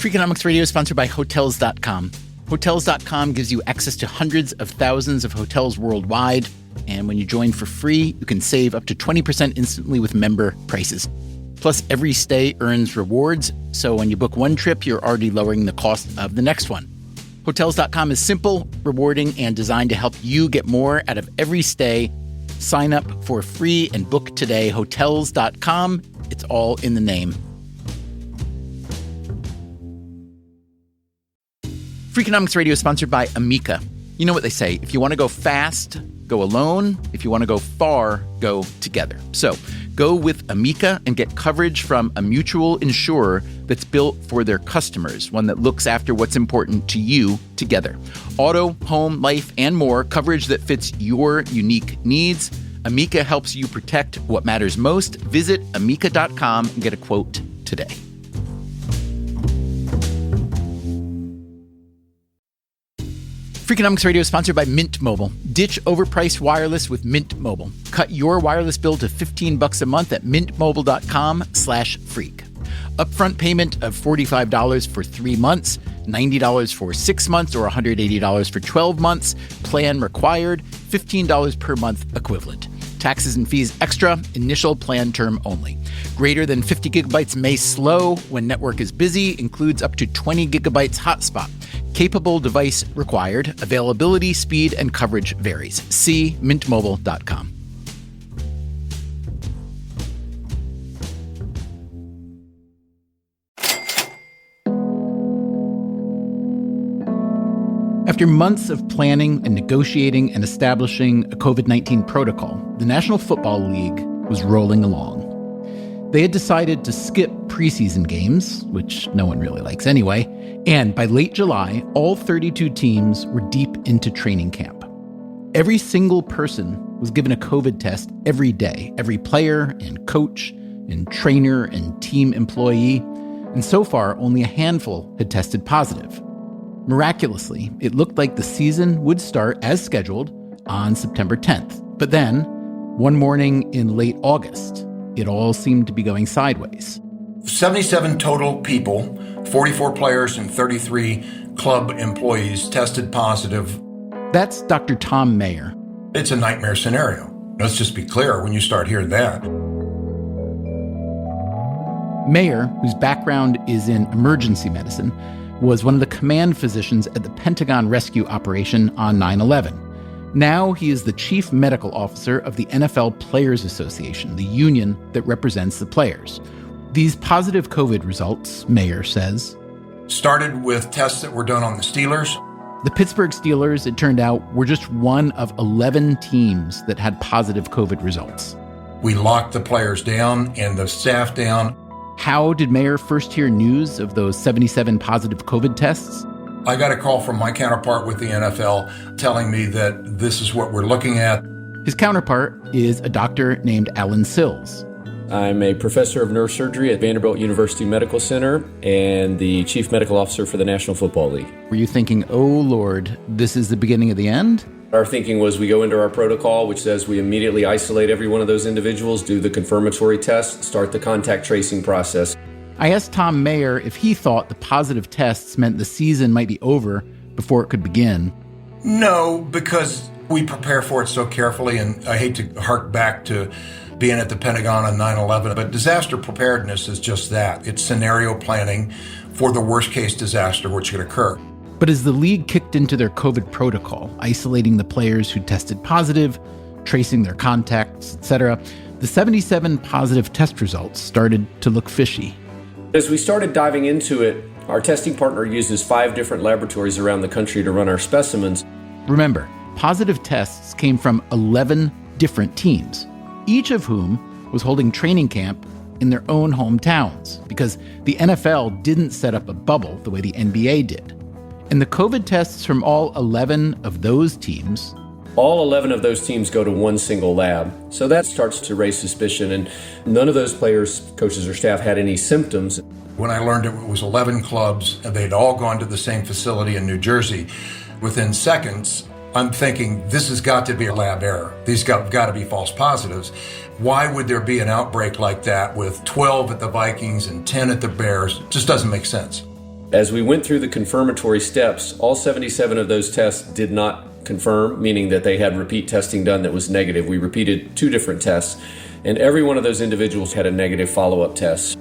Freakonomics Radio is sponsored by Hotels.com. Hotels.com gives you access to hundreds of thousands of hotels worldwide. And when you join for free, you can save up to 20% instantly with member prices. Plus, every stay earns rewards. So when you book one trip, you're already lowering the cost of the next one. Hotels.com is simple, rewarding, and designed to help you get more out of every stay. Sign up for free and book today. Hotels.com. It's all in the name. Freakonomics Radio is sponsored by Amica. You know what they say, if you want to go fast, go alone. If you want to go far, go together. So go with Amica and get coverage from a mutual insurer that's built for their customers, one that looks after what's important to you together. Auto, home, life, and more, coverage that fits your unique needs. Amica helps you protect what matters most. Visit amica.com and get a quote today. Freakonomics Radio is sponsored by Mint Mobile. Ditch overpriced wireless with Mint Mobile. Cut your wireless bill to $15 a month at mintmobile.com/freak. Upfront payment of $45 for 3 months, $90 for 6 months, or $180 for 12 months. Plan required, $15 per month equivalent. Taxes and fees extra, initial plan term only. Greater than 50 gigabytes may slow when network is busy, includes up to 20 gigabytes hotspot. Capable device required. Availability, speed, and coverage varies. See mintmobile.com. After months of planning and negotiating and establishing a COVID-19 protocol, the National Football League was rolling along. They had decided to skip preseason games, which no one really likes anyway, and by late July, all 32 teams were deep into training camp. Every single person was given a COVID test every day, every player and coach and trainer and team employee, and so far only a handful had tested positive. Miraculously, it looked like the season would start as scheduled on September 10th. But then, one morning in late August, it all seemed to be going sideways. 77 total people, 44 players and 33 club employees tested positive. That's Dr. Tom Mayer. It's a nightmare scenario. Let's just be clear when you start hearing that. Mayer, whose background is in emergency medicine, was one of the command physicians at the Pentagon rescue operation on 9/11. Now he is the chief medical officer of the N.F.L. Players Association, the union that represents the players. These positive COVID results, Mayer says, started with tests that were done on the Steelers. The Pittsburgh Steelers, it turned out, were just one of 11 teams that had positive COVID results. We locked the players down and the staff down. How did Mayer first hear news of those 77 positive COVID tests? I got a call from my counterpart with the NFL telling me that this is what we're looking at. His counterpart is a doctor named Alan Sills. I'm a professor of neurosurgery at Vanderbilt University Medical Center and the chief medical officer for the National Football League. Were you thinking, oh Lord, this is the beginning of the end? Our thinking was we go into our protocol, which says we immediately isolate every one of those individuals, do the confirmatory test, start the contact tracing process. I asked Tom Mayer if he thought the positive tests meant the season might be over before it could begin. No, because we prepare for it so carefully, and I hate to hark back to being at the Pentagon on 9/11, but disaster preparedness is just that. It's scenario planning for the worst case disaster which could occur. But as the league kicked into their COVID protocol, isolating the players who tested positive, tracing their contacts, etc., the 77 positive test results started to look fishy. As we started diving into it, our testing partner uses 5 different laboratories around the country to run our specimens. Remember, positive tests came from 11 different teams, each of whom was holding training camp in their own hometowns, because the NFL didn't set up a bubble the way the NBA did. And the COVID tests from all 11 of those teams, all 11 of those teams go to one single lab. So that starts to raise suspicion, and none of those players, coaches, or staff had any symptoms. When I learned it was 11 clubs and they'd all gone to the same facility in New Jersey, within seconds, I'm thinking this has got to be a lab error. These got to be false positives. Why would there be an outbreak like that with 12 at the Vikings and 10 at the Bears? It just doesn't make sense. As we went through the confirmatory steps, all 77 of those tests did not confirm, meaning that they had repeat testing done that was negative. We repeated 2 different tests, and every one of those individuals had a negative follow-up test.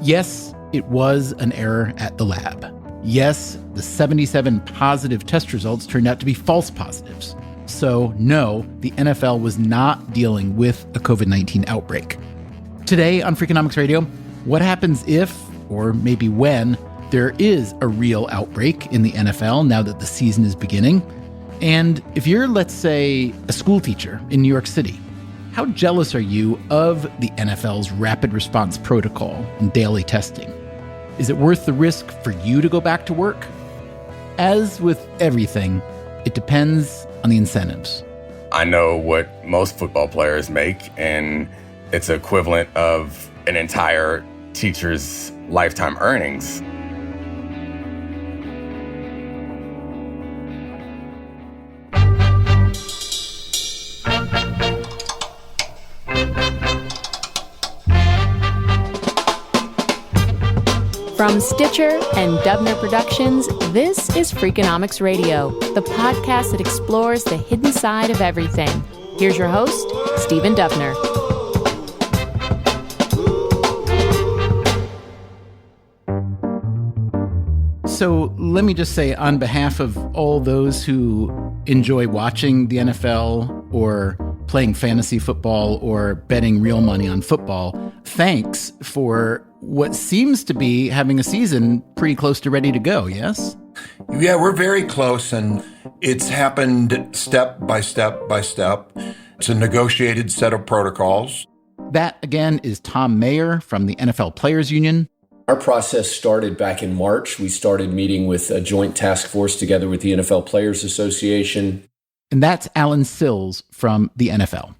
Yes, it was an error at the lab. Yes, the 77 positive test results turned out to be false positives. So, no, the NFL was not dealing with a COVID-19 outbreak. Today on Freakonomics Radio, what happens if, or maybe when, there is a real outbreak in the NFL now that the season is beginning? And if you're, let's say, a school teacher in New York City, how jealous are you of the NFL's rapid response protocol and daily testing? Is it worth the risk for you to go back to work? As with everything, it depends on the incentives. I know what most football players make, and it's equivalent of an entire teacher's lifetime earnings. From Stitcher and Dubner Productions, this is Freakonomics Radio, the podcast that explores the hidden side of everything. Here's your host, Stephen Dubner. So let me just say, on behalf of all those who enjoy watching the NFL or playing fantasy football or betting real money on football, thanks for what seems to be having a season pretty close to ready to go, yes? Yeah, we're very close, and it's happened step by step by step. It's a negotiated set of protocols. That, again, is Tom Mayer from the NFL Players Union. Our process started back in March. We started meeting with a joint task force together with the NFL Players Association. And that's Alan Sills from the NFL.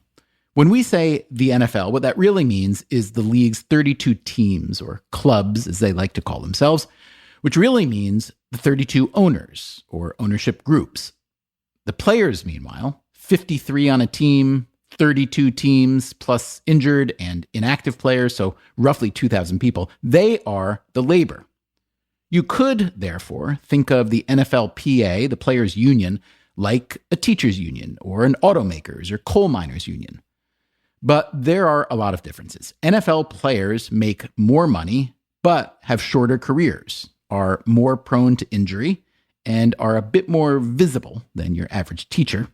When we say the NFL, what that really means is the league's 32 teams, or clubs as they like to call themselves, which really means the 32 owners or ownership groups. The players, meanwhile, 53 on a team, 32 teams plus injured and inactive players, so roughly 2,000 people. They are the labor. You could, therefore, think of the NFLPA, the players' union, like a teachers' union or an automakers or coal miners' union. But there are a lot of differences. NFL players make more money, but have shorter careers, are more prone to injury, and are a bit more visible than your average teacher.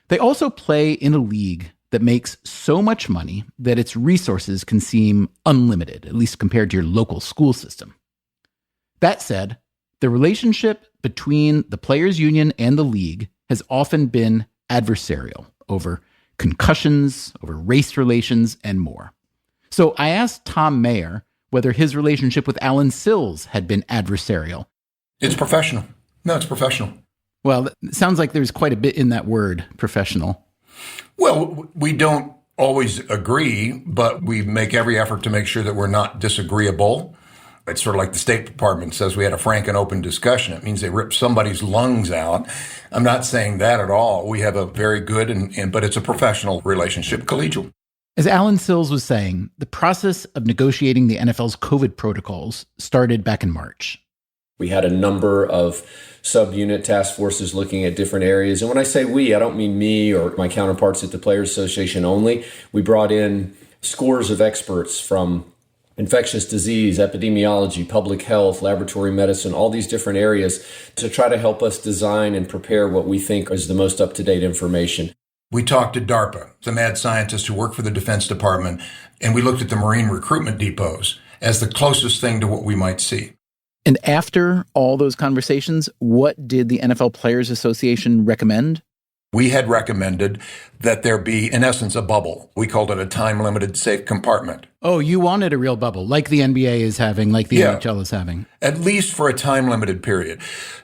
They also play in a league that makes so much money that its resources can seem unlimited, at least compared to your local school system. That said, the relationship between the players' union and the league has often been adversarial over concussions, over race relations, and more. So I asked Tom Mayer whether his relationship with Alan Sills had been adversarial. It's professional. No, it's professional. Well, it sounds like there's quite a bit in that word, professional. Well, we don't always agree, but we make every effort to make sure that we're not disagreeable. It's sort of like the State Department says we had a frank and open discussion. It means they ripped somebody's lungs out. I'm not saying that at all. We have a very good, but it's a professional relationship, collegial. As Alan Sills was saying, the process of negotiating the NFL's COVID protocols started back in March. We had a number of subunit task forces looking at different areas. And when I say we, I don't mean me or my counterparts at the Players Association only. We brought in scores of experts from infectious disease, epidemiology, public health, laboratory medicine, all these different areas to try to help us design and prepare what we think is the most up-to-date information. We talked to DARPA, the mad scientists who work for the Defense Department, and we looked at the Marine recruitment depots as the closest thing to what we might see. And after all those conversations, what did the NFL Players Association recommend? We had recommended that there be, in essence, a bubble. We called it a time-limited safe compartment. Oh, you wanted a real bubble, like the NBA is having, like the NHL is having. At least for a time-limited period,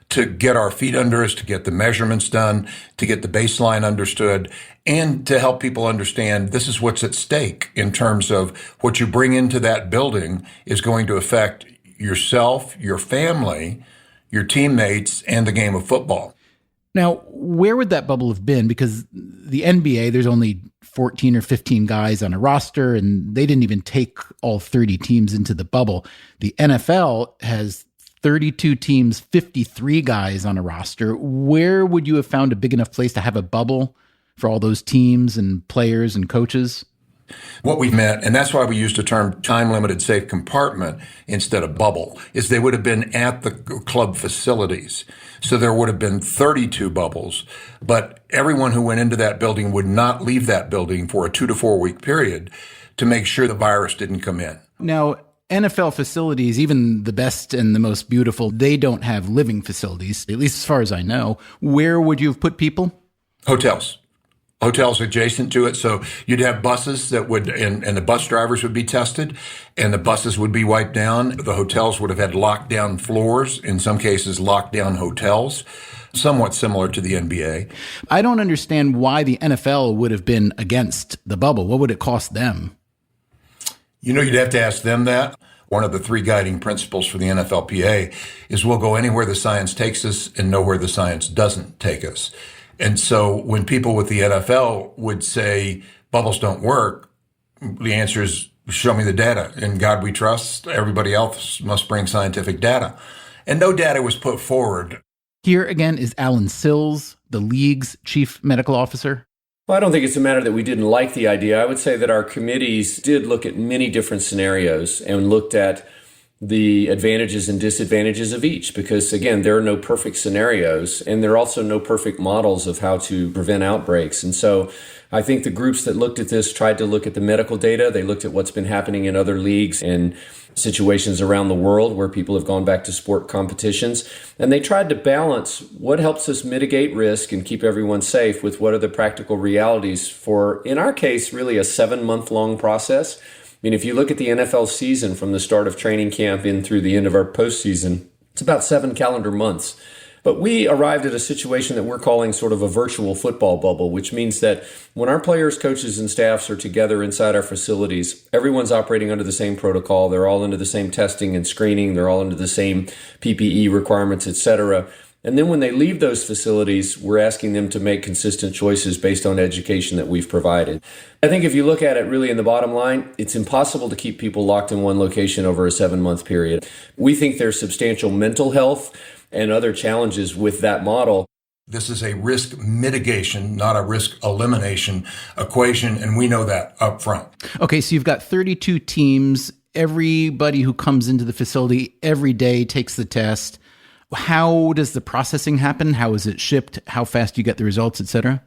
to get our feet under us, to get the measurements done, to get the baseline understood, and to help people understand this is what's at stake in terms of what you bring into that building is going to affect yourself, your family, your teammates, and the game of football. Now, where would that bubble have been? Because the NBA, there's only 14 or 15 guys on a roster, and they didn't even take all 30 teams into the bubble. The NFL has 32 teams, 53 guys on a roster. Where would you have found a big enough place to have a bubble for all those teams and players and coaches? What we meant, and that's why we used the term time-limited safe compartment instead of bubble, is they would have been at the club facilities. So there would have been 32 bubbles, but everyone who went into that building would not leave that building for a 2 to 4 week period to make sure the virus didn't come in. Now, NFL facilities, even the best and the most beautiful, they don't have living facilities, at least as far as I know. Where would you have put people? Hotels adjacent to it. So you'd have buses that would, and the bus drivers would be tested, and the buses would be wiped down. The hotels would have had lockdown floors, in some cases lockdown hotels, somewhat similar to the NBA. I don't understand why the NFL would have been against the bubble. What would it cost them? You know, you'd have to ask them that. One of the 3 guiding principles for the NFLPA is we'll go anywhere the science takes us and nowhere the science doesn't take us. And so when people with the NFL would say bubbles don't work, the answer is show me the data. In God we trust. Everybody else must bring scientific data. And no data was put forward. Here again is Alan Sills, the league's chief medical officer. Well, I don't think it's a matter that we didn't like the idea. I would say that our committees did look at many different scenarios and looked at the advantages and disadvantages of each, because again, there are no perfect scenarios and there are also no perfect models of how to prevent outbreaks. And so I think the groups that looked at this tried to look at the medical data. They looked at what's been happening in other leagues and situations around the world where people have gone back to sport competitions. And they tried to balance what helps us mitigate risk and keep everyone safe with what are the practical realities for, in our case, really a 7-month-long process. I mean, if you look at the NFL season from the start of training camp in through the end of our postseason, it's about 7 calendar months. But we arrived at a situation that we're calling sort of a virtual football bubble, which means that when our players, coaches, and staffs are together inside our facilities, everyone's operating under the same protocol. They're all under the same testing and screening. They're all under the same PPE requirements, et cetera. And then when they leave those facilities, we're asking them to make consistent choices based on education that we've provided. I think if you look at it really in the bottom line, it's impossible to keep people locked in one location over a 7-month period. We think there's substantial mental health and other challenges with that model. This is a risk mitigation, not a risk elimination equation, and we know that up front. Okay, so you've got 32 teams. Everybody who comes into the facility every day takes the test. How does the processing happen? How is it shipped? How fast do you get the results, et cetera?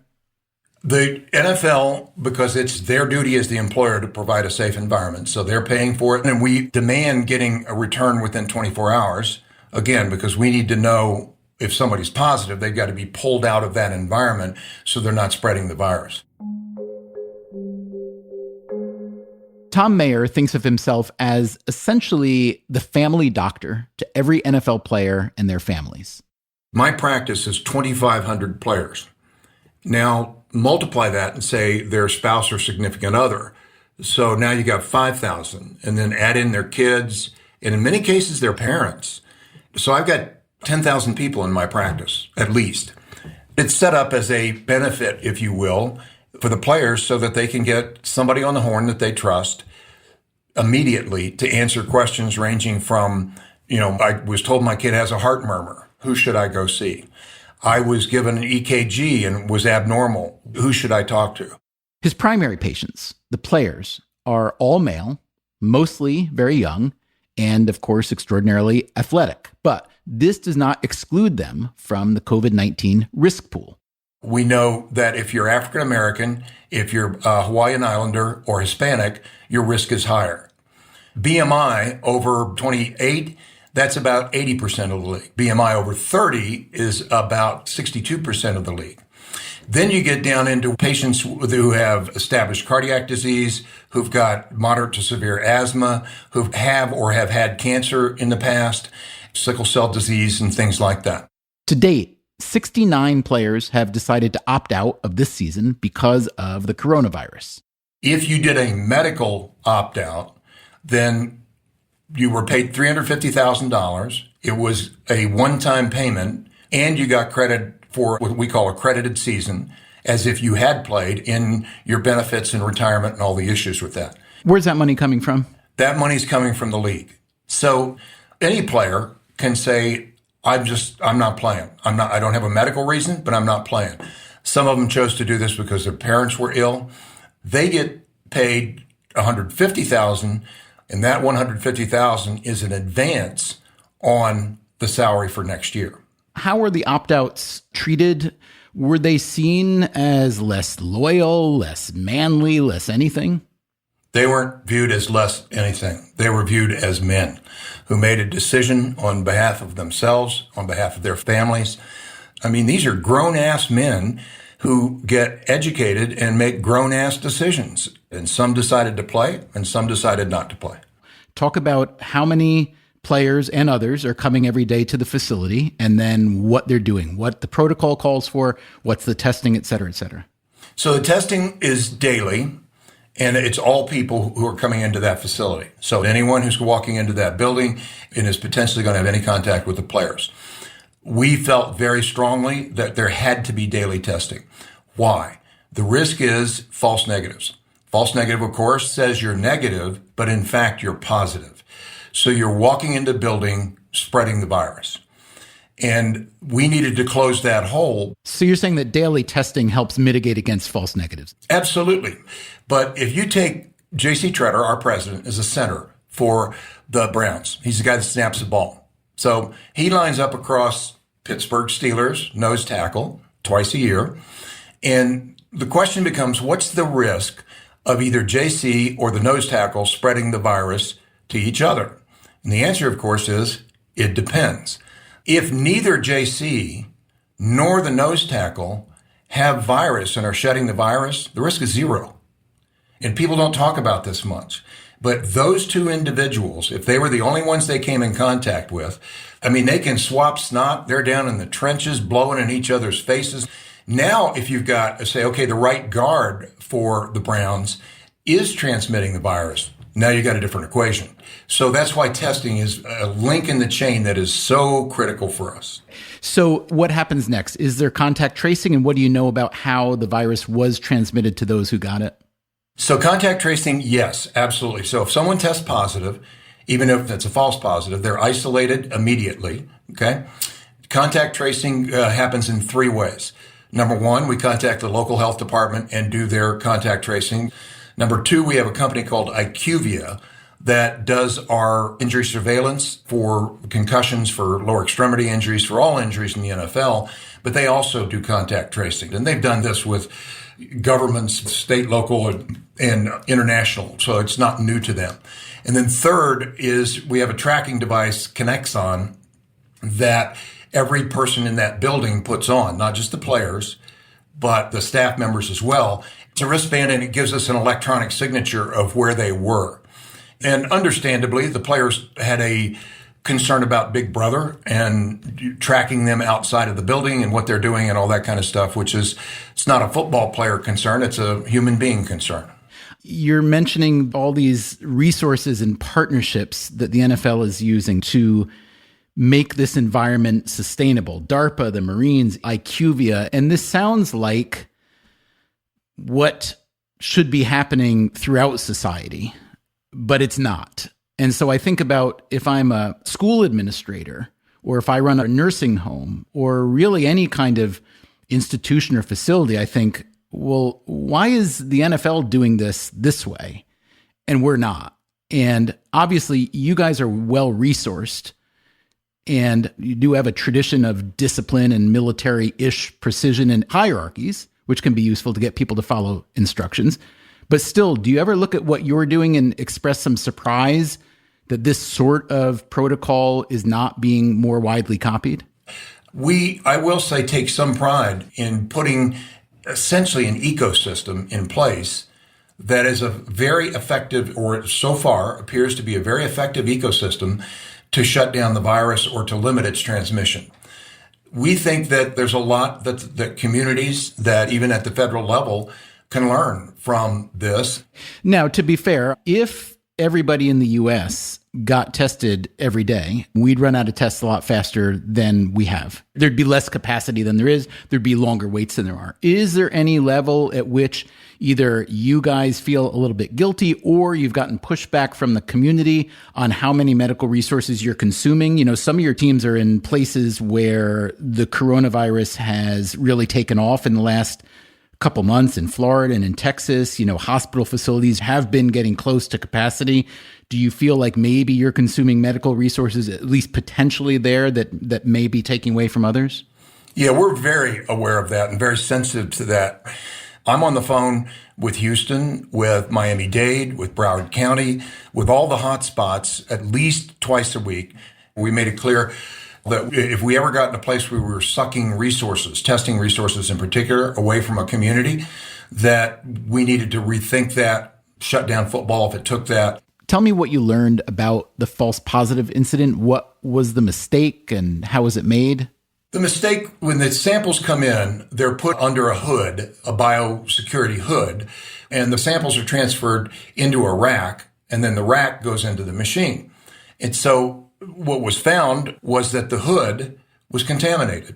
The NFL, because it's their duty as the employer to provide a safe environment, so they're paying for it. And we demand getting a return within 24 hours, again, because we need to know if somebody's positive, they've got to be pulled out of that environment so they're not spreading the virus. Tom Mayer thinks of himself as essentially the family doctor to every NFL player and their families. My practice is 2,500 players. Now, multiply that and say their spouse or significant other. So now you got 5,000, and then add in their kids, and in many cases, their parents. So I've got 10,000 people in my practice, at least. It's set up as a benefit, if you will, for the players so that they can get somebody on the horn that they trust immediately to answer questions ranging from, I was told my kid has a heart murmur. Who should I go see? I was given an EKG and was abnormal. Who should I talk to? His primary patients, the players, are all male, mostly very young, and of course, extraordinarily athletic. But this does not exclude them from the COVID-19 risk pool. We know that if you're African American, if you're Hawaiian Islander or Hispanic, your risk is higher. BMI over 28, that's about 80% of the league. BMI over 30 is about 62% of the league. Then you get down into patients who have established cardiac disease, who've got moderate to severe asthma, who have or have had cancer in the past, sickle cell disease, and things like that. To date, 69 players have decided to opt out of this season because of the coronavirus. If you did a medical opt-out, then you were paid $350,000. It was a one-time payment, and you got credit for what we call accredited season, as if you had played in your benefits and retirement and all the issues with that. Where's that money coming from? That money's coming from the league. So any player can say, I'm not playing. I don't have a medical reason, but I'm not playing. Some of them chose to do this because their parents were ill. They get paid $150,000, and that $150,000 is an advance on the salary for next year. How were the opt-outs treated? Were they seen as less loyal, less manly, less anything? They weren't viewed as less anything. They were viewed as men who made a decision on behalf of themselves, on behalf of their families. I mean, these are grown-ass men who get educated and make grown-ass decisions. And some decided to play, and some decided not to play. Talk about how many players and others are coming every day to the facility, and then what they're doing, what the protocol calls for, what's the testing, et cetera, et cetera. So the testing is daily, and it's all people who are coming into that facility. So anyone who's walking into that building and is potentially going to have any contact with the players. We felt very strongly that there had to be daily testing. Why? The risk is false negatives. False negative, of course, says you're negative, but in fact, you're positive. So you're walking into the building spreading the virus. And we needed to close that hole. So you're saying that daily testing helps mitigate against false negatives? Absolutely. But if you take J.C. Tretter, our president, as a center for the Browns, he's the guy that snaps the ball. So he lines up across Pittsburgh Steelers, nose tackle, twice a year. And the question becomes, what's the risk of either JC or the nose tackle spreading the virus to each other? And the answer, of course, is it depends. If neither JC nor the nose tackle have virus and are shedding the virus, the risk is zero. And people don't talk about this much. But those two individuals, if they were the only ones they came in contact with, I mean, they can swap snot. They're down in the trenches, blowing in each other's faces. Now, if you've got, say, okay, the right guard for the Browns is transmitting the virus, now you got a different equation. So that's why testing is a link in the chain that is so critical for us. So what happens next? Is there contact tracing, and what do you know about how the virus was transmitted to those who got it? So contact tracing, yes, absolutely. So if someone tests positive, even if it's a false positive, they're isolated immediately, okay? Contact tracing happens in three ways. Number one, we contact the local health department and do their contact tracing. Number two, we have a company called IQVIA that does our injury surveillance for concussions, for lower extremity injuries, for all injuries in the N.F.L., but they also do contact tracing. And they've done this with governments, state, local, and international, so it's not new to them. And then third is we have a tracking device, Connexon, that every person in that building puts on, not just the players, but the staff members as well. It's a wristband, and it gives us an electronic signature of where they were. And understandably, the players had a concern about Big Brother and tracking them outside of the building and what they're doing and all that kind of stuff, which is, it's not a football player concern, it's a human being concern. You're mentioning all these resources and partnerships that the NFL is using to make this environment sustainable. DARPA, the Marines, IQVIA, and this sounds like what should be happening throughout society, but it's not. And so I think about if I'm a school administrator, or if I run a nursing home, or really any kind of institution or facility, I think, well, why is the NFL doing this way and we're not? And obviously you guys are well resourced, and you do have a tradition of discipline and military-ish precision and hierarchies, which can be useful to get people to follow instructions. But still, do you ever look at what you're doing and express some surprise that this sort of protocol is not being more widely copied? I will say, take some pride in putting essentially an ecosystem in place that is a very effective, or so far appears to be a very effective ecosystem to shut down the virus or to limit its transmission. We think that there's a lot that communities, that even at the federal level, can learn from this. Now, to be fair, if everybody in the U.S. got tested every day, we'd run out of tests a lot faster than we have. There'd be less capacity than there is. There'd be longer waits than there are. Is there any level at which either you guys feel a little bit guilty or you've gotten pushback from the community on how many medical resources you're consuming? You know, some of your teams are in places where the coronavirus has really taken off in the last couple months in Florida and in Texas. You know, hospital facilities have been getting close to capacity. Do you feel like maybe you're consuming medical resources, at least potentially there, that may be taking away from others? Yeah, we're very aware of that and very sensitive to that. I'm on the phone with Houston, with Miami-Dade, with Broward County, with all the hot spots at least twice a week. We made it clear that if we ever got in a place where we were sucking resources, testing resources in particular, away from a community, that we needed to rethink that, shut down football if it took that. Tell me what you learned about the false positive incident. What was the mistake and how was it made? The mistake, when the samples come in, they're put under a hood, a biosecurity hood, and the samples are transferred into a rack, and then the rack goes into the machine. And so what was found was that the hood was contaminated.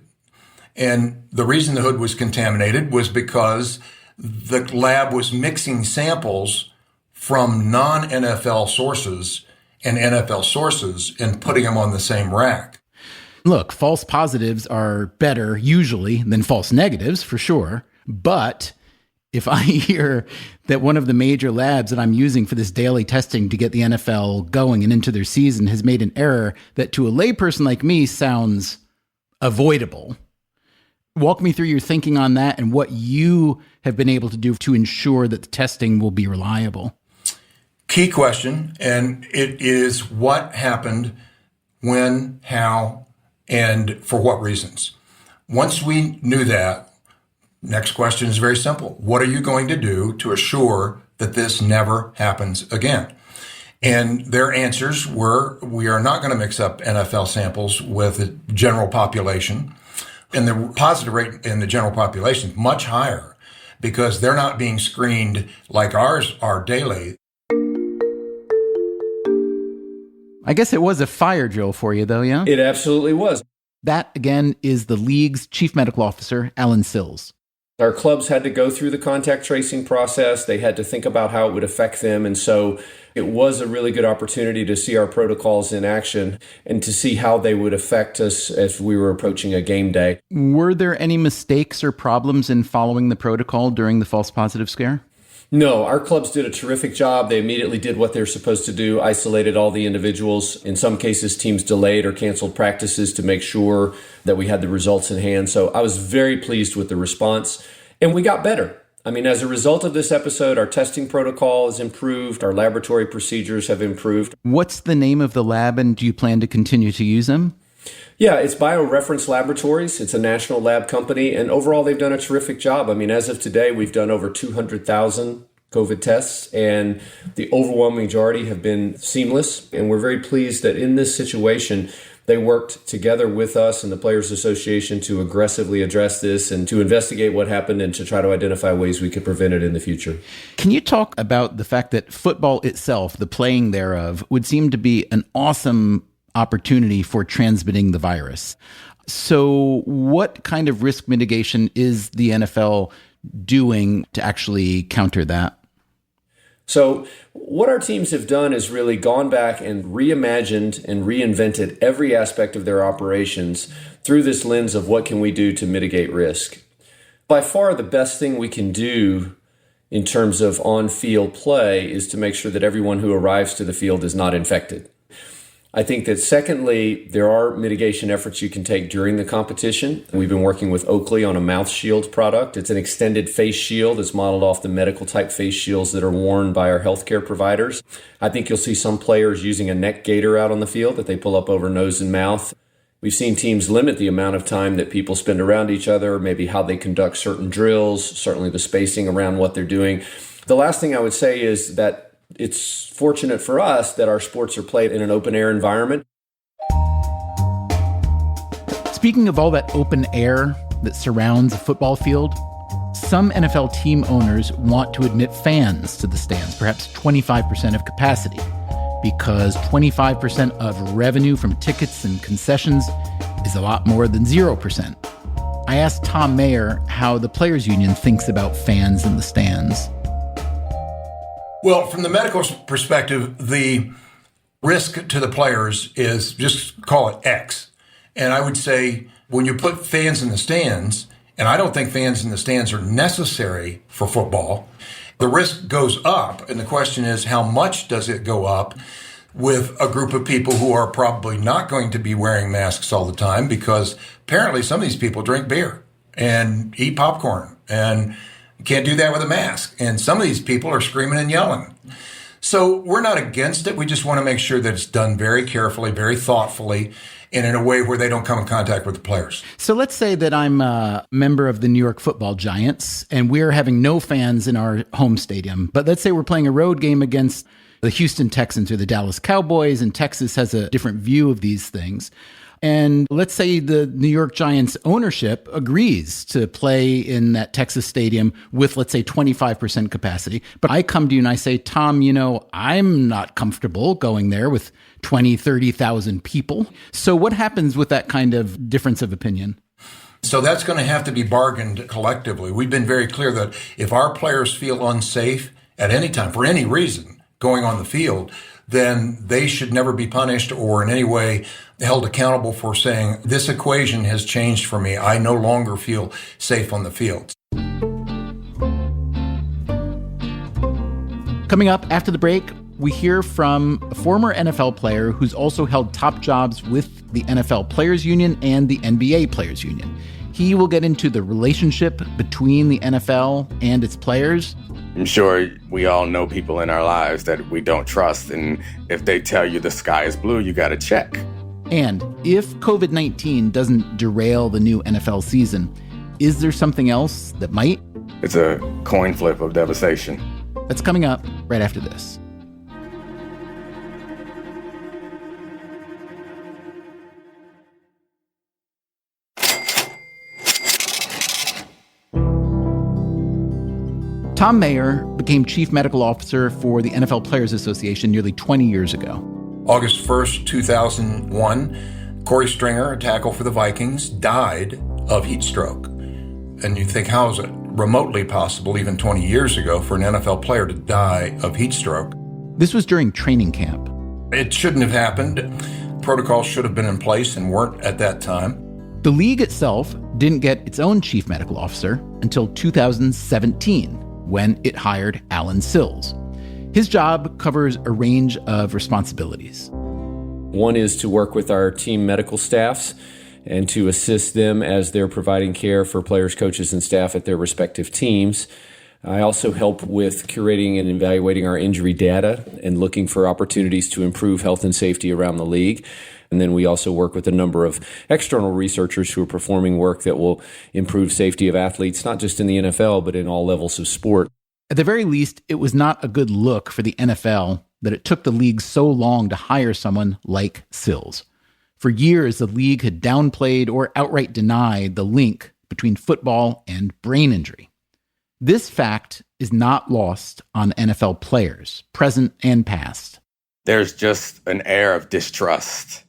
And the reason the hood was contaminated was because the lab was mixing samples from non-NFL sources and NFL sources and putting them on the same rack. Look, false positives are better usually than false negatives, for sure. But if I hear that one of the major labs that I'm using for this daily testing to get the NFL going and into their season has made an error that to a layperson like me sounds avoidable, walk me through your thinking on that and what you have been able to do to ensure that the testing will be reliable. Key question, and it is what happened, when, how, and for what reasons. Once we knew that, next question is very simple. What are you going to do to assure that this never happens again? And their answers were, we are not going to mix up NFL samples with the general population. And the positive rate in the general population is much higher because they're not being screened like ours are daily. I guess it was a fire drill for you, though, yeah? It absolutely was. That, again, is the league's chief medical officer, Alan Sills. Our clubs had to go through the contact tracing process. They had to think about how it would affect them. And so it was a really good opportunity to see our protocols in action and to see how they would affect us as we were approaching a game day. Were there any mistakes or problems in following the protocol during the false positive scare? No, our clubs did a terrific job. They immediately did what they're supposed to do, isolated all the individuals. In some cases, teams delayed or canceled practices to make sure that we had the results in hand. So I was very pleased with the response, and we got better. I mean, as a result of this episode, our testing protocol has improved. Our laboratory procedures have improved. What's the name of the lab, and do you plan to continue to use them? Yeah, it's BioReference Laboratories. It's a national lab company, and overall, they've done a terrific job. I mean, as of today, we've done over 200,000 COVID tests, and the overwhelming majority have been seamless. And we're very pleased that in this situation, they worked together with us and the Players Association to aggressively address this and to investigate what happened and to try to identify ways we could prevent it in the future. Can you talk about the fact that football itself, the playing thereof, would seem to be an awesome opportunity for transmitting the virus? So what kind of risk mitigation is the NFL doing to actually counter that? So what our teams have done is really gone back and reimagined and reinvented every aspect of their operations through this lens of what can we do to mitigate risk. By far, the best thing we can do in terms of on-field play is to make sure that everyone who arrives to the field is not infected. I think that secondly, there are mitigation efforts you can take during the competition. We've been working with Oakley on a mouth shield product. It's an extended face shield. It's modeled off the medical type face shields that are worn by our healthcare providers. I think you'll see some players using a neck gaiter out on the field that they pull up over nose and mouth. We've seen teams limit the amount of time that people spend around each other, maybe how they conduct certain drills, certainly the spacing around what they're doing. The last thing I would say is that it's fortunate for us that our sports are played in an open air environment. Speaking of all that open air that surrounds a football field, some NFL team owners want to admit fans to the stands, perhaps 25% of capacity, because 25% of revenue from tickets and concessions is a lot more than 0%. I asked Tom Mayer how the Players Union thinks about fans in the stands. Well, from the medical perspective, the risk to the players is, just call it X. And I would say when you put fans in the stands, and I don't think fans in the stands are necessary for football, the risk goes up. And the question is, how much does it go up with a group of people who are probably not going to be wearing masks all the time, because apparently some of these people drink beer and eat popcorn and you can't do that with a mask. And some of these people are screaming and yelling. So we're not against it. We just want to make sure that it's done very carefully, very thoughtfully, and in a way where they don't come in contact with the players. So let's say that I'm a member of the New York Football Giants and we're having no fans in our home stadium. But let's say we're playing a road game against the Houston Texans or the Dallas Cowboys, and Texas has a different view of these things. And let's say the New York Giants ownership agrees to play in that Texas stadium with, let's say, 25% capacity. But I come to you and I say, Tom, I'm not comfortable going there with 20, 30,000 people. So what happens with that kind of difference of opinion? So that's going to have to be bargained collectively. We've been very clear that if our players feel unsafe at any time, for any reason, going on the field, then they should never be punished or in any way held accountable for saying, this equation has changed for me. I no longer feel safe on the field. Coming up after the break, we hear from a former NFL player who's also held top jobs with the NFL Players Union and the NBA Players Union. He will get into the relationship between the NFL and its players. I'm sure we all know people in our lives that we don't trust, and if they tell you the sky is blue, you got to check. And if COVID-19 doesn't derail the new NFL season, is there something else that might? It's a coin flip of devastation. That's coming up right after this. Tom Mayer became chief medical officer for the NFL Players Association nearly 20 years ago. August 1st, 2001, Corey Stringer, a tackle for the Vikings, died of heat stroke. And you think, how is it remotely possible, even 20 years ago, for an NFL player to die of heat stroke? This was during training camp. It shouldn't have happened. Protocols should have been in place and weren't at that time. The league itself didn't get its own chief medical officer until 2017, when it hired Alan Sills. His job covers a range of responsibilities. One is to work with our team medical staffs and to assist them as they're providing care for players, coaches, and staff at their respective teams. I also help with curating and evaluating our injury data and looking for opportunities to improve health and safety around the league. And then we also work with a number of external researchers who are performing work that will improve safety of athletes, not just in the NFL, but in all levels of sport. At the very least, it was not a good look for the NFL that it took the league so long to hire someone like Sills. For years, the league had downplayed or outright denied the link between football and brain injury. This fact is not lost on NFL players, present and past. There's just an air of distrust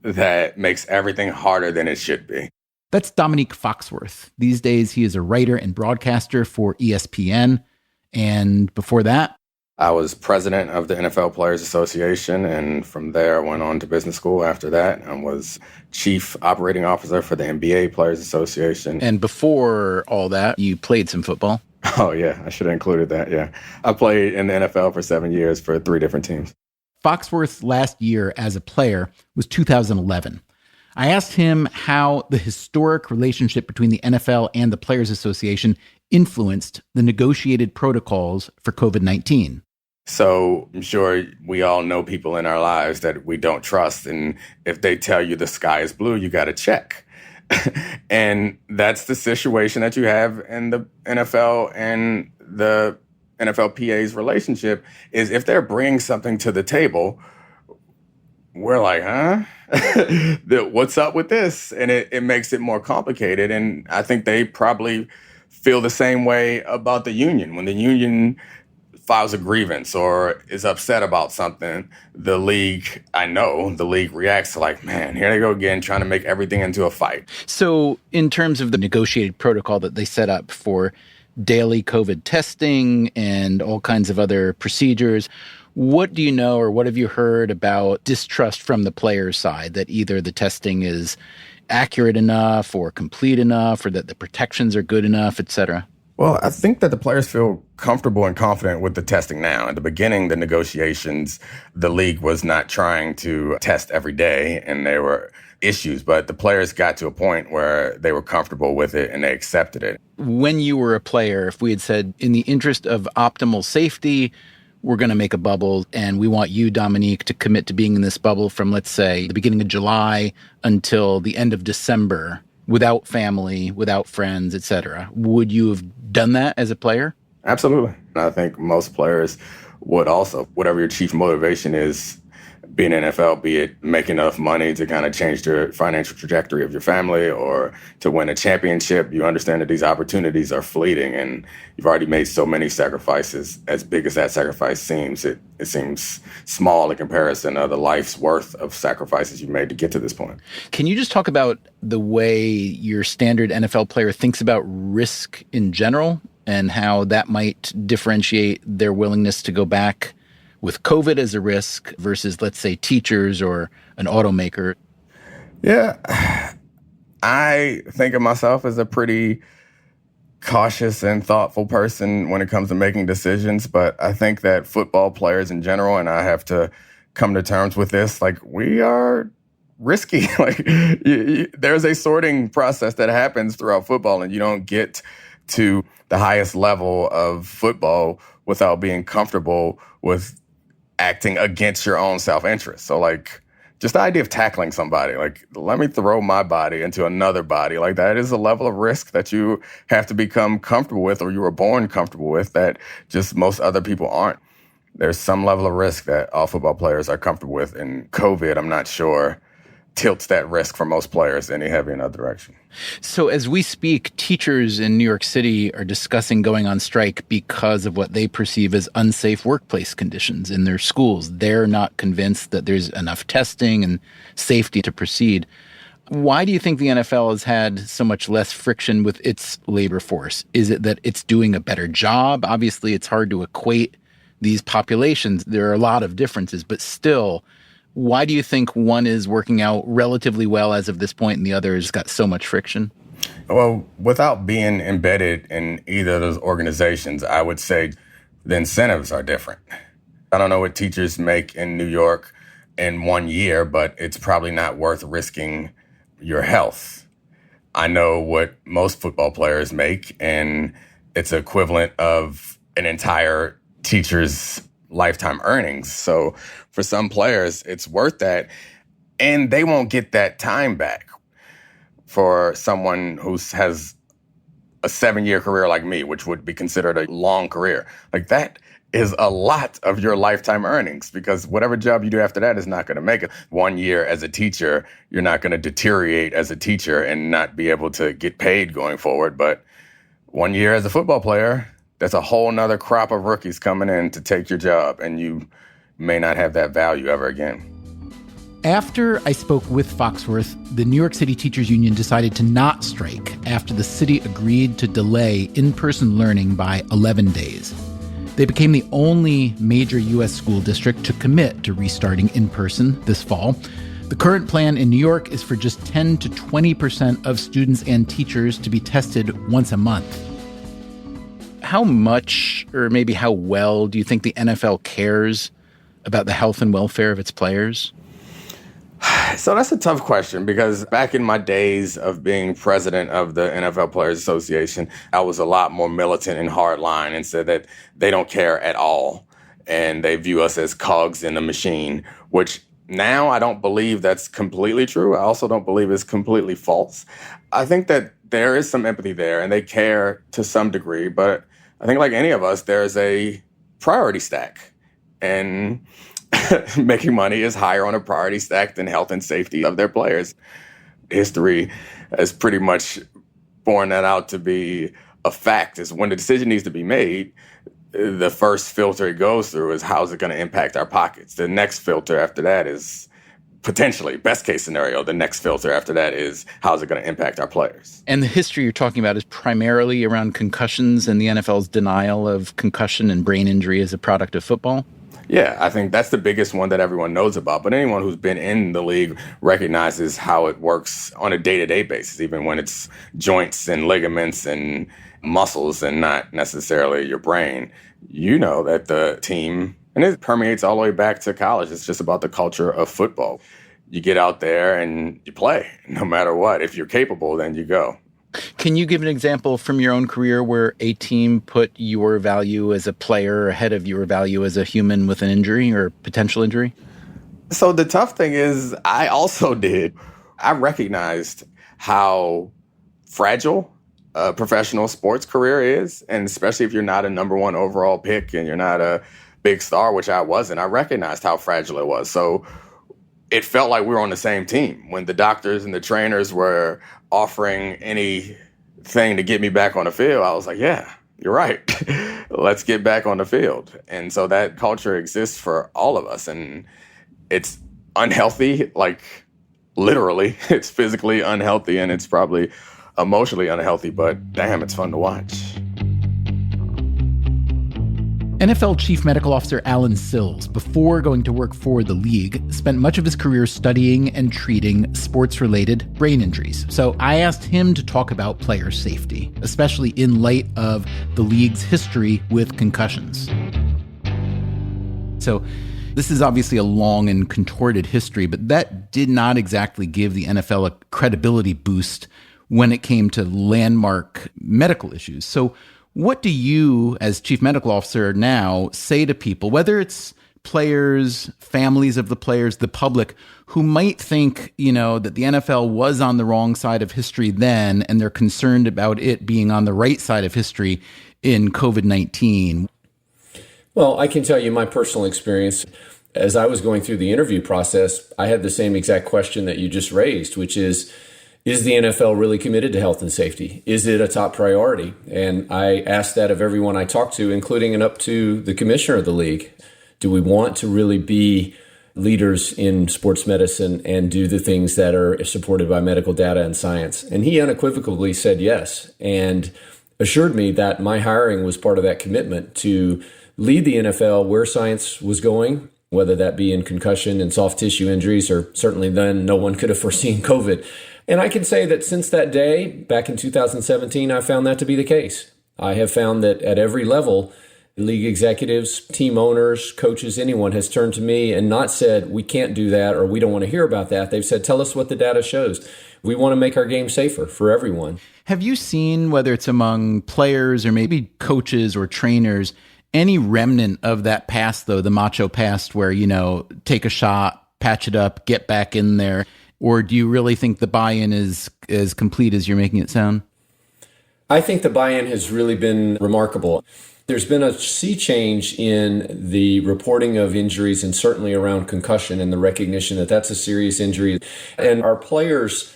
that makes everything harder than it should be. That's Dominique Foxworth. These days, he is a writer and broadcaster for ESPN. And before that, I was president of the NFL Players Association, and from there I went on to business school after that and was chief operating officer for the NBA Players Association. And before all that, you played some football? Oh, yeah, I should have included that, yeah. I played in the NFL for 7 years for 3 different teams. Foxworth's last year as a player was 2011. I asked him how the historic relationship between the NFL and the Players Association influenced the negotiated protocols for COVID-19. So I'm sure we all know people in our lives that we don't trust. And if they tell you the sky is blue, you got to check. And that's the situation that you have in the NFL and the NFLPA's relationship is if they're bringing something to the table, we're like, huh? What's up with this? And it makes it more complicated. And I think they probably feel the same way about the union. When the union files a grievance or is upset about something, the league reacts like, man, here they go again, trying to make everything into a fight. So in terms of the negotiated protocol that they set up for daily COVID testing and all kinds of other procedures, what do you know or what have you heard about distrust from the players' side, that either the testing is accurate enough or complete enough or that the protections are good enough, et cetera? Well, I think that the players feel comfortable and confident with the testing now. At the beginning, the negotiations, the league was not trying to test every day, and there were issues, but the players got to a point where they were comfortable with it and they accepted it. When you were a player, if we had said, in the interest of optimal safety, we're going to make a bubble, and we want you, Dominique, to commit to being in this bubble from, let's say, the beginning of July until the end of December, without family, without friends, et cetera. Would you have done that as a player? Absolutely. I think most players would also. Whatever your chief motivation is, being in NFL, be it making enough money to kind of change the financial trajectory of your family or to win a championship, you understand that these opportunities are fleeting and you've already made so many sacrifices. As big as that sacrifice seems, it seems small in comparison of the life's worth of sacrifices you've made to get to this point. Can you just talk about the way your standard NFL player thinks about risk in general and how that might differentiate their willingness to go back with COVID as a risk versus, let's say, teachers or an automaker? Yeah, I think of myself as a pretty cautious and thoughtful person when it comes to making decisions. But I think that football players in general, and I have to come to terms with this, like, we are risky. Like, there's a sorting process that happens throughout football, and you don't get to the highest level of football without being comfortable with acting against your own self-interest. So, like, just the idea of tackling somebody, like, let me throw my body into another body, like, that is a level of risk that you have to become comfortable with, or you were born comfortable with, that just most other people aren't. There's some level of risk that all football players are comfortable with, and COVID, I'm not sure, tilts that risk for most players any heavy in other direction. So as we speak, teachers in New York City are discussing going on strike because of what they perceive as unsafe workplace conditions in their schools. They're not convinced that there's enough testing and safety to proceed. Why do you think the NFL has had so much less friction with its labor force? Is it that it's doing a better job? Obviously, it's hard to equate these populations. There are a lot of differences, but still, why do you think one is working out relatively well as of this point and the other has got so much friction? Well, without being embedded in either of those organizations, I would say the incentives are different. I don't know what teachers make in New York in 1 year, but it's probably not worth risking your health. I know what most football players make, and it's equivalent of an entire teacher's lifetime earnings. So for some players, it's worth that, and they won't get that time back. For someone who has a 7-year career like me, which would be considered a long career, like, that is a lot of your lifetime earnings, because whatever job you do after that is not going to make it. 1 year as a teacher, you're not going to deteriorate as a teacher and not be able to get paid going forward. But 1 year as a football player, that's a whole nother crop of rookies coming in to take your job, and you may not have that value ever again. After I spoke with Foxworth, the New York City Teachers Union decided to not strike after the city agreed to delay in-person learning by 11 days. They became the only major U.S. school district to commit to restarting in-person this fall. The current plan in New York is for just 10 to 20% of students and teachers to be tested once a month. How much, or maybe how well, do you think the NFL cares about the health and welfare of its players? So that's a tough question, because back in my days of being president of the NFL Players Association, I was a lot more militant and hardline and said that they don't care at all. And they view us as cogs in the machine, which now I don't believe that's completely true. I also don't believe it's completely false. I think that there is some empathy there and they care to some degree, but I think like any of us, there's a priority stack. And making money is higher on a priority stack than health and safety of their players. History has pretty much borne that out to be a fact is when the decision needs to be made, the first filter it goes through is how's it going to impact our pockets. The next filter after that is potentially, best case scenario, the next filter after that is how's it going to impact our players. And the history you're talking about is primarily around concussions and the NFL's denial of concussion and brain injury as a product of football? Yeah, I think that's the biggest one that everyone knows about. But anyone who's been in the league recognizes how it works on a day-to-day basis, even when it's joints and ligaments and muscles and not necessarily your brain. You know that the team, and it permeates all the way back to college, it's just about the culture of football. You get out there and you play, no matter what. If you're capable, then you go. Can you give an example from your own career where a team put your value as a player ahead of your value as a human with an injury or potential injury? So the tough thing is I also did. I recognized how fragile a professional sports career is, and especially if you're not a number one overall pick and you're not a big star, which I wasn't. I recognized how fragile it was. So it felt like we were on the same team when the doctors and the trainers were offering anything to get me back on the field. I was like, yeah, you're right. Let's get back on the field. And so that culture exists for all of us. And it's unhealthy, like literally. It's physically unhealthy and it's probably emotionally unhealthy, but damn, it's fun to watch. NFL Chief Medical Officer Alan Sills, before going to work for the league, spent much of his career studying and treating sports-related brain injuries. So I asked him to talk about player safety, especially in light of the league's history with concussions. So this is obviously a long and contorted history, but that did not exactly give the NFL a credibility boost when it came to landmark medical issues. So what do you, as chief medical officer now, say to people, whether it's players, families of the players, the public, who might think, that the NFL was on the wrong side of history then, and they're concerned about it being on the right side of history in COVID-19? Well, I can tell you my personal experience. As I was going through the interview process, I had the same exact question that you just raised, which is the NFL really committed to health and safety? Is it a top priority? And I asked that of everyone I talked to, including and up to the commissioner of the league. Do we want to really be leaders in sports medicine and do the things that are supported by medical data and science? And he unequivocally said yes, and assured me that my hiring was part of that commitment to lead the NFL where science was going, whether that be in concussion and soft tissue injuries, or certainly then no one could have foreseen COVID. And I can say that since that day, back in 2017, I found that to be the case. I have found that at every level, league executives, team owners, coaches, anyone has turned to me and not said, we can't do that or we don't want to hear about that. They've said, tell us what the data shows. We want to make our game safer for everyone. Have you seen, whether it's among players or maybe coaches or trainers, any remnant of that past, though, the macho past where, take a shot, patch it up, get back in there? Or do you really think the buy-in is as complete as you're making it sound? I think the buy-in has really been remarkable. There's been a sea change in the reporting of injuries and certainly around concussion and the recognition that that's a serious injury. And our players,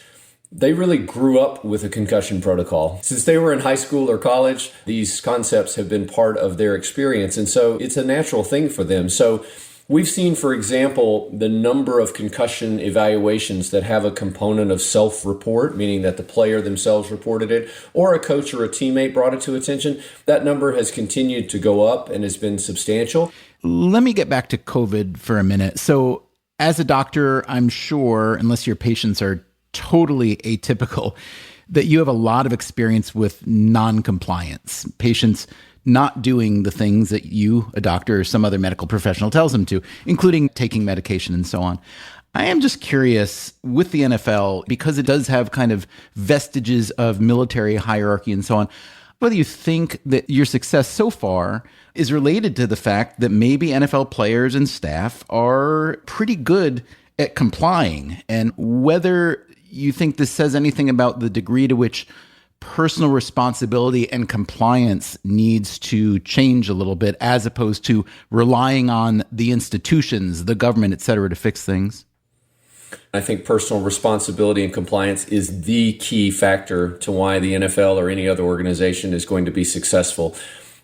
they really grew up with a concussion protocol. Since they were in high school or college, these concepts have been part of their experience. And so it's a natural thing for them. So we've seen, for example, the number of concussion evaluations that have a component of self-report, meaning that the player themselves reported it, or a coach or a teammate brought it to attention. That number has continued to go up and has been substantial. Let me get back to COVID for a minute. So as a doctor, I'm sure, unless your patients are totally atypical, that you have a lot of experience with non-compliance, patients not doing the things that you, a doctor, or some other medical professional tells them to, including taking medication and so on. I am just curious with the NFL, because it does have kind of vestiges of military hierarchy and so on, whether you think that your success so far is related to the fact that maybe NFL players and staff are pretty good at complying, and whether you think this says anything about the degree to which personal responsibility and compliance needs to change a little bit, as opposed to relying on the institutions, the government, et cetera, to fix things? I think personal responsibility and compliance is the key factor to why the NFL or any other organization is going to be successful.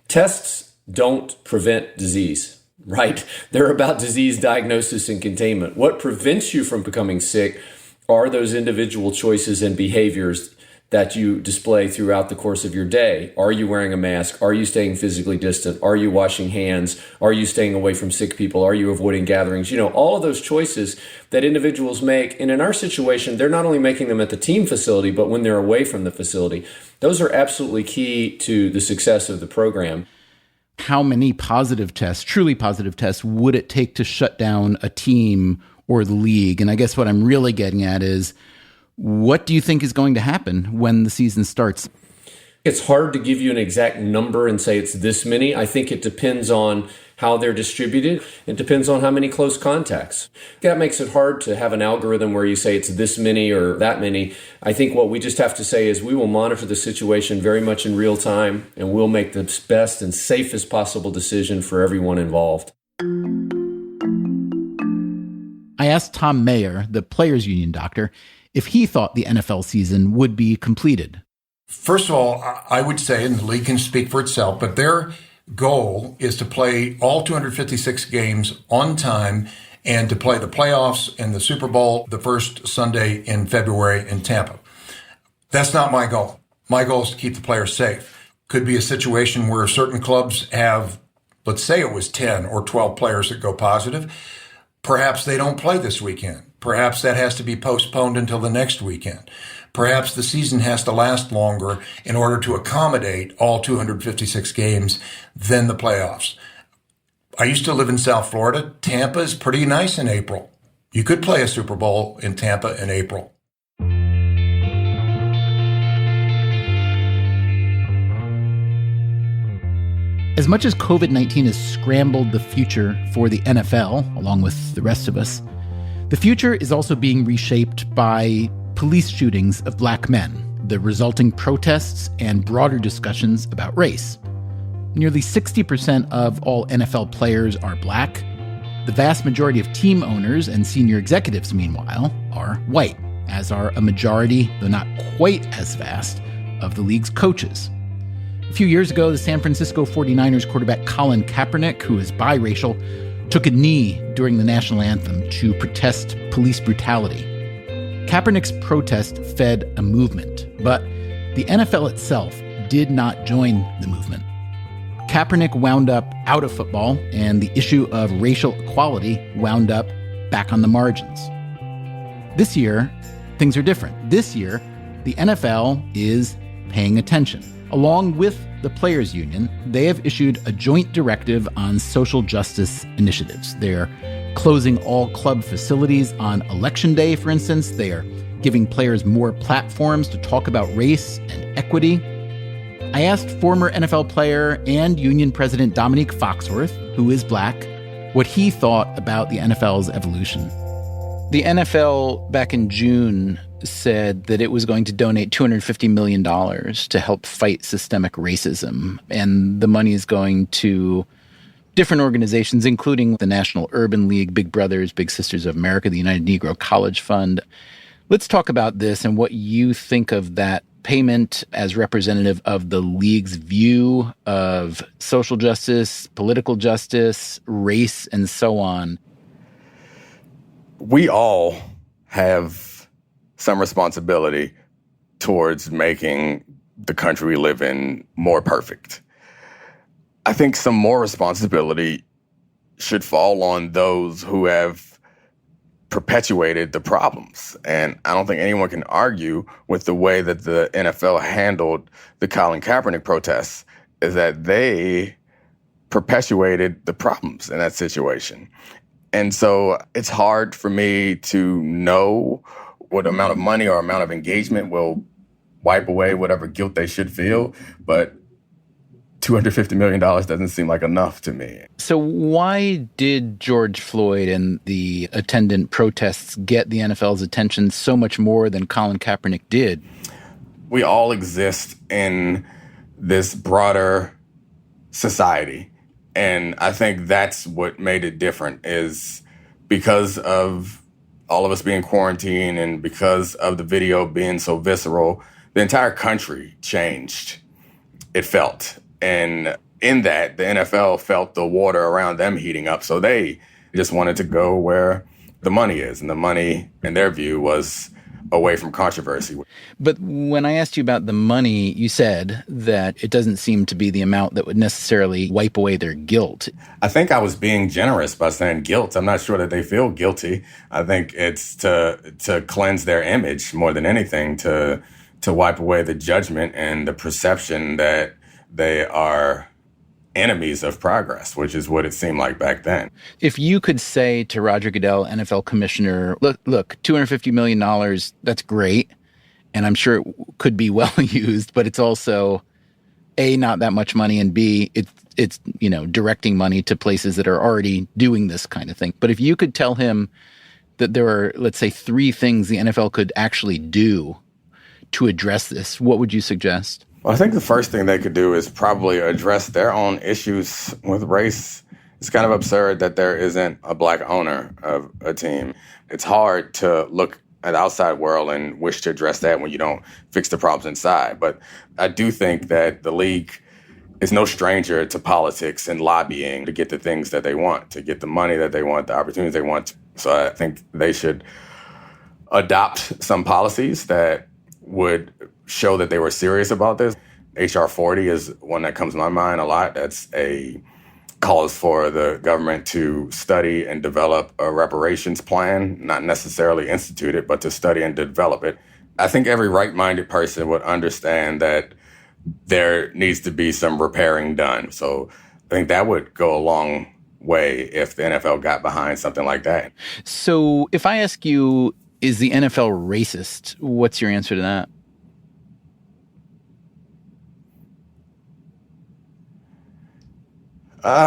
Tests don't prevent disease, right? They're about disease diagnosis and containment. What prevents you from becoming sick are those individual choices and behaviors that you display throughout the course of your day. Are you wearing a mask? Are you staying physically distant? Are you washing hands? Are you staying away from sick people? Are you avoiding gatherings? All of those choices that individuals make. And in our situation, they're not only making them at the team facility, but when they're away from the facility. Those are absolutely key to the success of the program. How many positive tests, truly positive tests, would it take to shut down a team or the league? And I guess what I'm really getting at is, what do you think is going to happen when the season starts? It's hard to give you an exact number and say it's this many. I think it depends on how they're distributed. It depends on how many close contacts. That makes it hard to have an algorithm where you say it's this many or that many. I think what we just have to say is we will monitor the situation very much in real time, and we'll make the best and safest possible decision for everyone involved. I asked Tom Mayer, the Players Union doctor, if he thought the NFL season would be completed. First of all, I would say, and the league can speak for itself, but their goal is to play all 256 games on time and to play the playoffs and the Super Bowl the first Sunday in February in Tampa. That's not my goal. My goal is to keep the players safe. Could be a situation where certain clubs have, let's say it was 10 or 12 players that go positive. Perhaps they don't play this weekend. Perhaps that has to be postponed until the next weekend. Perhaps the season has to last longer in order to accommodate all 256 games than the playoffs. I used to live in South Florida. Tampa is pretty nice in April. You could play a Super Bowl in Tampa in April. As much as COVID-19 has scrambled the future for the NFL, along with the rest of us, the future is also being reshaped by police shootings of black men, the resulting protests, and broader discussions about race. Nearly 60% of all NFL players are black. The vast majority of team owners and senior executives, meanwhile, are white, as are a majority, though not quite as vast, of the league's coaches. A few years ago, the San Francisco 49ers quarterback Colin Kaepernick, who is biracial, took a knee during the national anthem to protest police brutality. Kaepernick's protest fed a movement, but the NFL itself did not join the movement. Kaepernick wound up out of football, and the issue of racial equality wound up back on the margins. This year, things are different. This year, the NFL is paying attention. Along with the Players Union, they have issued a joint directive on social justice initiatives. They're closing all club facilities on Election Day, for instance. They are giving players more platforms to talk about race and equity. I asked former NFL player and union president Dominique Foxworth, who is black, what he thought about the NFL's evolution. The NFL back in June said that it was going to donate $250 million to help fight systemic racism. And the money is going to different organizations, including the National Urban League, Big Brothers, Big Sisters of America, the United Negro College Fund. Let's talk about this and what you think of that payment as representative of the league's view of social justice, political justice, race, and so on. We all have some responsibility towards making the country we live in more perfect. I think some more responsibility should fall on those who have perpetuated the problems. And I don't think anyone can argue with the way that the NFL handled the Colin Kaepernick protests, is that they perpetuated the problems in that situation. And so it's hard for me to know what amount of money or amount of engagement will wipe away whatever guilt they should feel. But $250 million doesn't seem like enough to me. So why did George Floyd and the attendant protests get the NFL's attention so much more than Colin Kaepernick did? We all exist in this broader society. And I think that's what made it different, is because of all of us being quarantined and because of the video being so visceral, the entire country changed, it felt. And in that, the NFL felt the water around them heating up. So they just wanted to go where the money is. And the money, in their view, was away from controversy. But when I asked you about the money, you said that it doesn't seem to be the amount that would necessarily wipe away their guilt. I think I was being generous by saying guilt. I'm not sure that they feel guilty. I think it's to cleanse their image more than anything, to wipe away the judgment and the perception that they are enemies of progress, which is what it seemed like back then. If you could say to Roger Goodell, NFL commissioner, look, $250 million, that's great. And I'm sure it could be well used, but it's also A, not that much money, and B, it's directing money to places that are already doing this kind of thing. But if you could tell him that there are, let's say, 3 things the NFL could actually do to address this, what would you suggest? Well, I think the first thing they could do is probably address their own issues with race. It's kind of absurd that there isn't a black owner of a team. It's hard to look at the outside world and wish to address that when you don't fix the problems inside. But I do think that the league is no stranger to politics and lobbying to get the things that they want, to get the money that they want, the opportunities they want. So I think they should adopt some policies that would show that they were serious about this. HR 40 is one that comes to my mind a lot. That's a calls for the government to study and develop a reparations plan, not necessarily institute it, but to study and develop it. I think every right-minded person would understand that there needs to be some repairing done. So I think that would go a long way if the NFL got behind something like that. So if I ask you, is the NFL racist? What's your answer to that?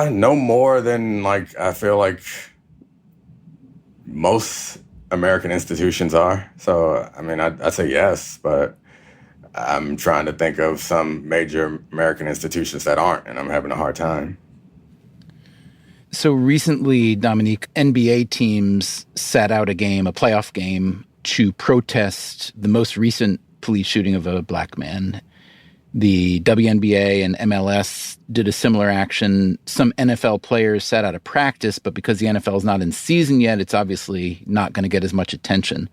No more than, I feel like most American institutions are. So, I mean, I'd say yes, but I'm trying to think of some major American institutions that aren't, and I'm having a hard time. So recently, Dominique, NBA teams sat out a playoff game, to protest the most recent police shooting of a black man. The WNBA and MLS did a similar action. Some NFL players sat out of practice, but because the NFL is not in season yet, it's obviously not going to get as much attention.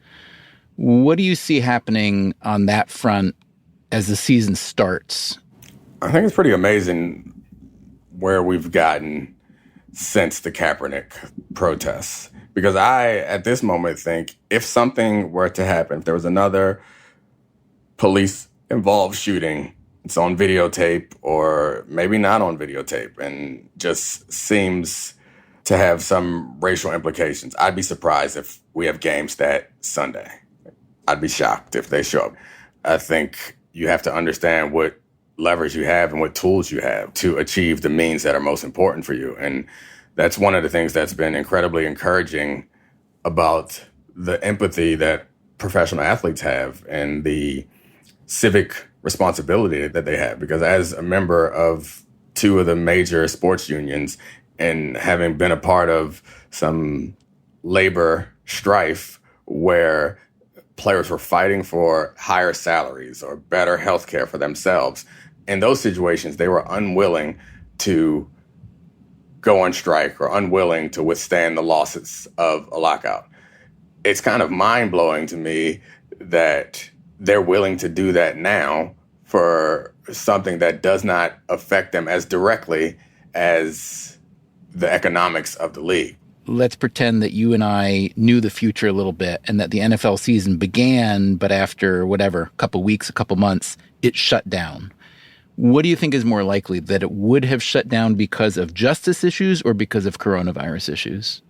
What do you see happening on that front as the season starts? I think it's pretty amazing where we've gotten since the Kaepernick protests. Because I, at this moment, think if something were to happen, if there was another police-involved shooting, it's on videotape or maybe not on videotape and just seems to have some racial implications. I'd be surprised if we have games that Sunday. I'd be shocked if they show up. I think you have to understand what levers you have and what tools you have to achieve the means that are most important for you. And that's one of the things that's been incredibly encouraging about the empathy that professional athletes have and the civic responsibility that they have. Because as a member of 2 of the major sports unions and having been a part of some labor strife where players were fighting for higher salaries or better health care for themselves, in those situations, they were unwilling to go on strike or unwilling to withstand the losses of a lockout. It's kind of mind-blowing to me that they're willing to do that now for something that does not affect them as directly as the economics of the league. Let's pretend that you and I knew the future a little bit and that the NFL season began, but after a couple weeks, a couple months, it shut down. What do you think is more likely, that it would have shut down because of justice issues or because of coronavirus issues?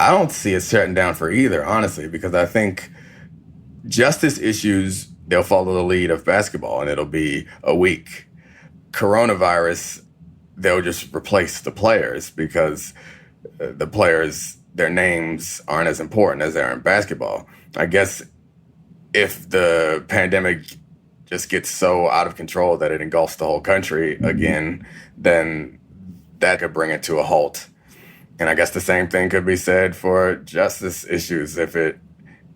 I don't see it shutting down for either, honestly, because I think justice issues, they'll follow the lead of basketball and it'll be a week. Coronavirus, they'll just replace the players because the players, their names aren't as important as they are in basketball. I guess if the pandemic just gets so out of control that it engulfs the whole country again, then that could bring it to a halt. And I guess the same thing could be said for justice issues. If it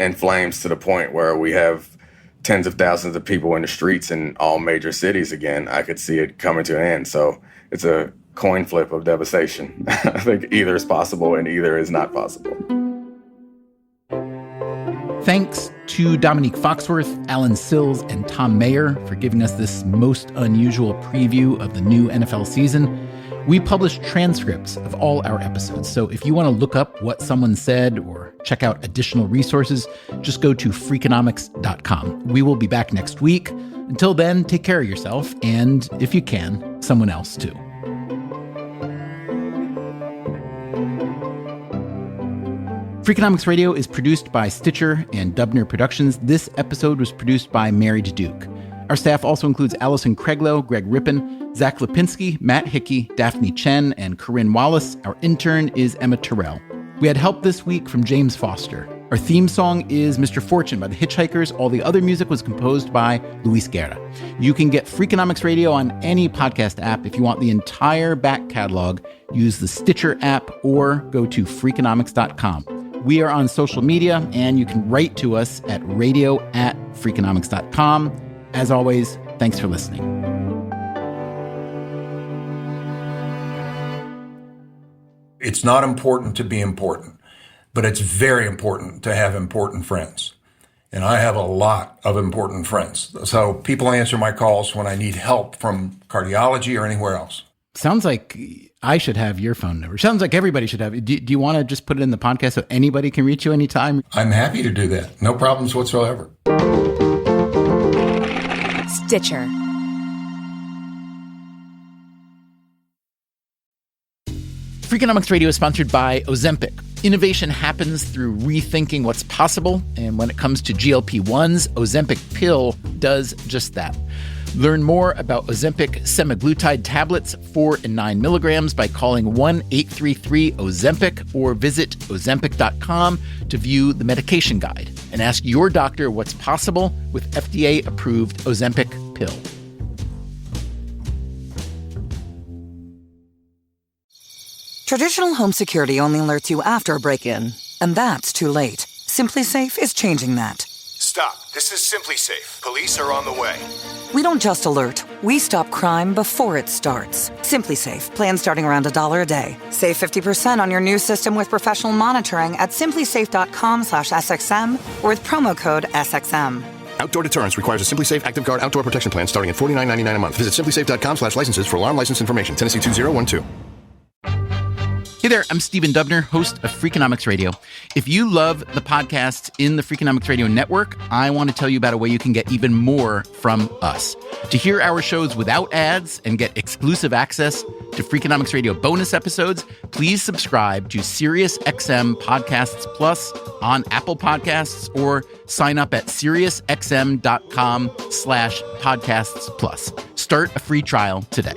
inflames to the point where we have tens of thousands of people in the streets in all major cities again, I could see it coming to an end. So it's a coin flip of devastation. I think either is possible and either is not possible. Thanks to Dominique Foxworth, Alan Sills, and Tom Mayer for giving us this most unusual preview of the new NFL season. We publish transcripts of all our episodes, so if you want to look up what someone said or check out additional resources, just go to Freakonomics.com. We will be back next week. Until then, take care of yourself, and if you can, someone else too. Freakonomics Radio is produced by Stitcher and Dubner Productions. This episode was produced by Mary Duke. Our staff also includes Allison Craiglow, Greg Rippin, Zach Lipinski, Matt Hickey, Daphne Chen, and Corinne Wallace. Our intern is Emma Terrell. We had help this week from James Foster. Our theme song is Mr. Fortune by the Hitchhikers. All the other music was composed by Luis Guerra. You can get Freakonomics Radio on any podcast app. If you want the entire back catalog, use the Stitcher app or go to Freakonomics.com. We are on social media, and you can write to us at radio@freakonomics.com. As always, thanks for listening. It's not important to be important, but it's very important to have important friends. And I have a lot of important friends. So people answer my calls when I need help from cardiology or anywhere else. Sounds like I should have your phone number. Sounds like everybody should have it. Do you want to just put it in the podcast so anybody can reach you anytime? I'm happy to do that. No problems whatsoever. Stitcher. Freakonomics Radio is sponsored by Ozempic. Innovation happens through rethinking what's possible, and when it comes to GLP-1s, Ozempic pill does just that. Learn more about Ozempic semaglutide tablets, 4 and 9 milligrams, by calling 1-833-OZEMPIC or visit Ozempic.com to view the medication guide and ask your doctor what's possible with FDA-approved Ozempic pill. Traditional home security only alerts you after a break-in, and that's too late. Simply Safe is changing that. Stop. This is Simply Safe. Police are on the way. We don't just alert, we stop crime before it starts. Simply Safe, plans starting around $1 a day. Save 50% on your new system with professional monitoring at simplysafe.com/SXM or with promo code SXM. Outdoor deterrence requires a Simply Safe Active Guard outdoor protection plan starting at $49.99 a month. Visit simplysafe.com/licenses for alarm license information. Tennessee 2012. Hey there, I'm Stephen Dubner, host of Freakonomics Radio. If you love the podcasts in the Freakonomics Radio network, I want to tell you about a way you can get even more from us. To hear our shows without ads and get exclusive access to Freakonomics Radio bonus episodes, please subscribe to SiriusXM Podcasts Plus on Apple Podcasts or sign up at SiriusXM.com/podcasts plus. Start a free trial today.